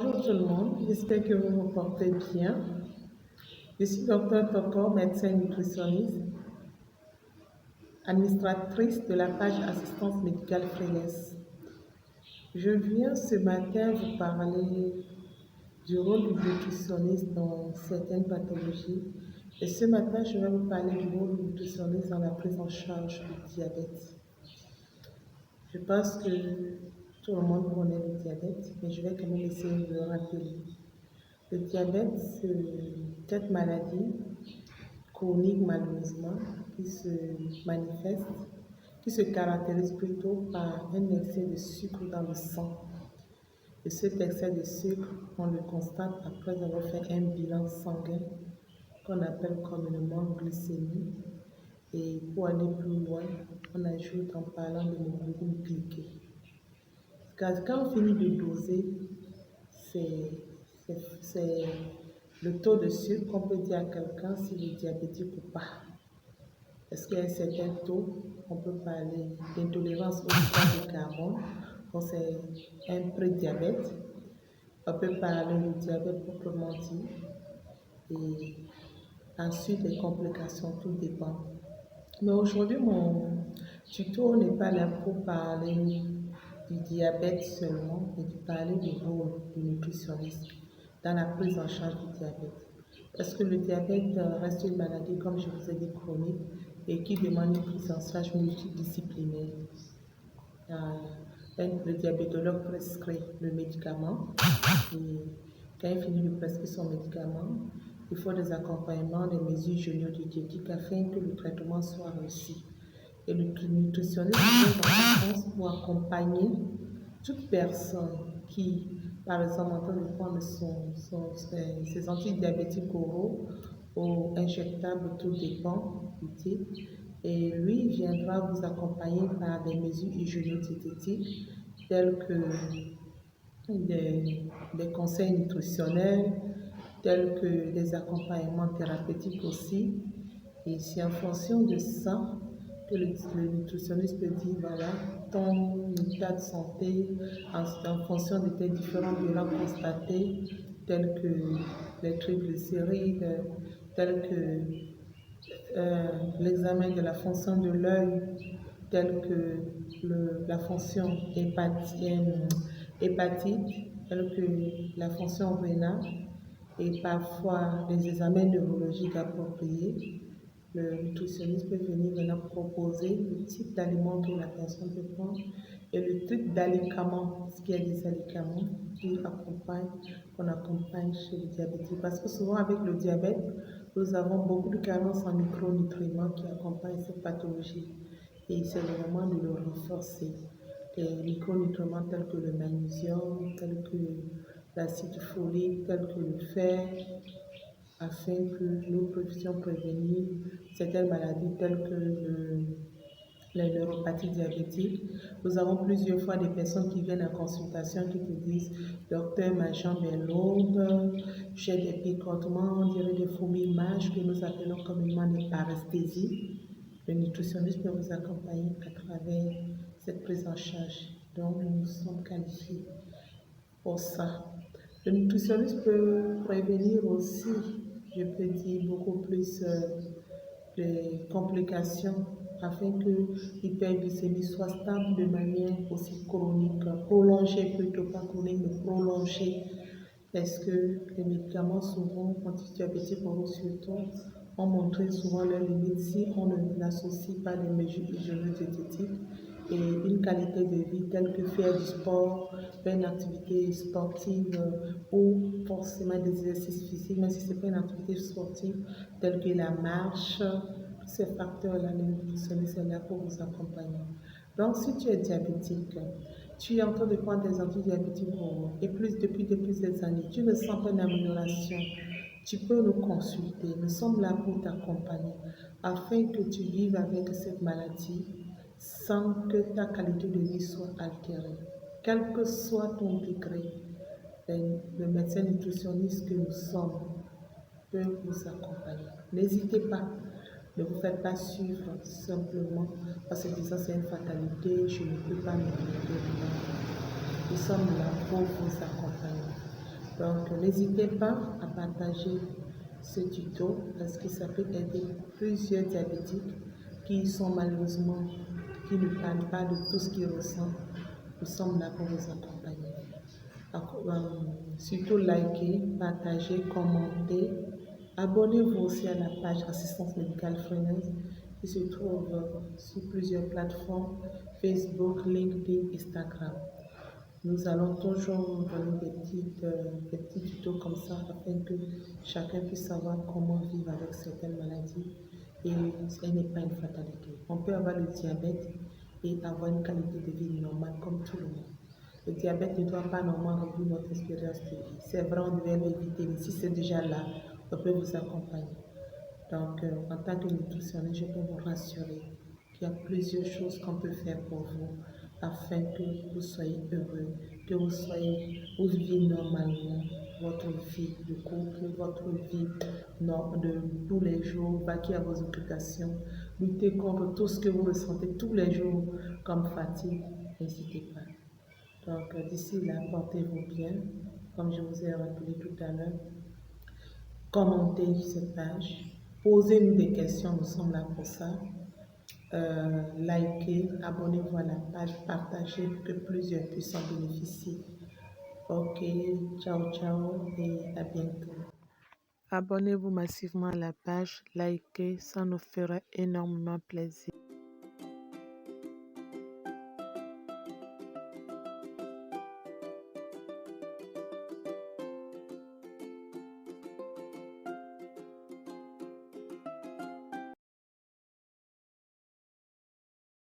Bonjour tout le monde, j'espère que vous vous portez bien. Je suis Dr Toko, médecin nutritionniste, administratrice de la page Assistance médicale Freelance. Je viens ce matin vous parler du rôle du nutritionniste dans certaines pathologies. Et ce matin, je vais vous parler du rôle du nutritionniste dans la prise en charge du diabète. Je pense que tout le monde connaît le diabète, mais je vais quand même essayer de le rappeler. Le diabète, c'est cette maladie chronique malheureusement qui se manifeste, qui se caractérise plutôt par un excès de sucre dans le sang. Et cet excès de sucre, on le constate après avoir fait un bilan sanguin qu'on appelle communément glycémie. Et pour aller plus loin, on ajoute en parlant de l'hémoglobine glyquée. Car quand on finit de doser, c'est le taux de sucre qu'on peut dire à quelqu'un s'il est diabétique ou pas. Est-ce qu'il y a un certain taux? On peut parler d'intolérance au hydrate de carbone, donc c'est un pré-diabète. On peut parler de diabète proprement dit. Et ensuite, les complications, tout dépend. Mais aujourd'hui, mon tuto n'est pas là pour parler du diabète seulement, mais de parler du rôle du nutritionniste dans la prise en charge du diabète. Parce que le diabète reste une maladie, comme je vous ai dit, chronique et qui demande une prise en charge multidisciplinaire. Le diabétologue prescrit le médicament et quand il finit de prescrire son médicament, il faut des accompagnements, des mesures génodiététiques afin que le traitement soit réussi. Et le nutritionniste est en France pour accompagner toute personne qui, par exemple, en train de prendre ses antidiabétiques oraux ou injectables, tout dépend du type. Et lui viendra vous accompagner par des mesures hygiéno-diététiques telles que des conseils nutritionnels, tels que des accompagnements thérapeutiques aussi. Et c'est en fonction de ça que le nutritionniste peut dire, voilà, ton état de santé, en fonction de tes différents bilans constatés, tels que les triglycérides, tels que l'examen de la fonction de l'œil, tels que la fonction hépatique, tels que la fonction rénale, et parfois les examens neurologiques appropriés. Le nutritionniste peut venir maintenant proposer le type d'aliments que la personne peut prendre et le type d'alicaments, parce qu'il y a des alicaments qu'on accompagne chez le diabétique. Parce que souvent avec le diabète, nous avons beaucoup de carences en micronutriments qui accompagnent cette pathologie. Et c'est le moment de le renforcer. Les micronutriments tels que le magnésium, tels que l'acide folique, tels que le fer, afin que nous puissions prévenir certaines maladies telles que la neuropathie diabétique. Nous avons plusieurs fois des personnes qui viennent en consultation qui te disent « Docteur, ma jambe est lourde, j'ai des picotements, on dirait des fourmillements que nous appelons communément des paresthésies. » Le nutritionniste peut vous accompagner à travers cette prise en charge. Donc, nous sommes qualifiés pour ça. Le nutritionniste peut prévenir aussi, je peux dire, beaucoup plus les complications afin que l'hyperglycémie soit stable de manière aussi chronique, prolongée plutôt, pas chronique, mais prolongée. Parce que les médicaments souvent antidiabétiques surtout ont montré souvent leurs limites si on ne l'associe pas des mesures hygiéno-diététiques et une qualité de vie telle que faire du sport, faire une activité sportive ou forcément des exercices physiques, même si ce n'est pas une activité sportive telle que la marche. Tous ces facteurs-là, le nutritionniste est là pour vous accompagner. Donc, si tu es diabétique, tu es en train de prendre des antidiabétiques et depuis plusieurs années, tu ne sens pas une amélioration, tu peux nous consulter. Nous sommes là pour t'accompagner afin que tu vives avec cette maladie sans que ta qualité de vie soit altérée. Quel que soit ton degré, le médecin nutritionniste que nous sommes peut vous accompagner. N'hésitez pas. Ne vous faites pas suivre simplement parce que ça c'est une fatalité, je ne peux pas me faire. Nous sommes là pour vous accompagner. Donc, n'hésitez pas à partager ce tuto parce que ça peut aider plusieurs diabétiques qui sont malheureusement, qui ne parlent pas de tout ce qu'ils ressentent. Nous sommes là pour vous accompagner. Surtout likez, partagez, commentez. Abonnez-vous aussi à la page Assistance médicale freelance qui se trouve sur plusieurs plateformes, Facebook, LinkedIn, Instagram. Nous allons toujours vous donner des petits tutos comme ça afin que chacun puisse savoir comment vivre avec certaines maladies et ce n'est pas une fatalité. On peut avoir le diabète et avoir une qualité de vie normale comme tout le monde. Le diabète ne doit pas normalement réduire notre espérance de vie. C'est vrai, on devait l'éviter, mais si c'est déjà là, on peut vous accompagner. Donc, en tant que nutritionniste, je peux vous rassurer qu'il y a plusieurs choses qu'on peut faire pour vous afin que vous soyez heureux, que vous viviez normalement votre vie de couple, votre vie de tous les jours, vaquer à vos occupations, lutter contre tout ce que vous ressentez tous les jours comme fatigue, n'hésitez pas. Donc, d'ici là, portez-vous bien, comme je vous ai rappelé tout à l'heure. Commentez cette page, posez-nous des questions, nous sommes là pour ça. Likez, abonnez-vous à la page, partagez pour que plusieurs puissent en bénéficier. Ok, ciao ciao et à bientôt. Abonnez-vous massivement à la page, likez, ça nous fera énormément plaisir.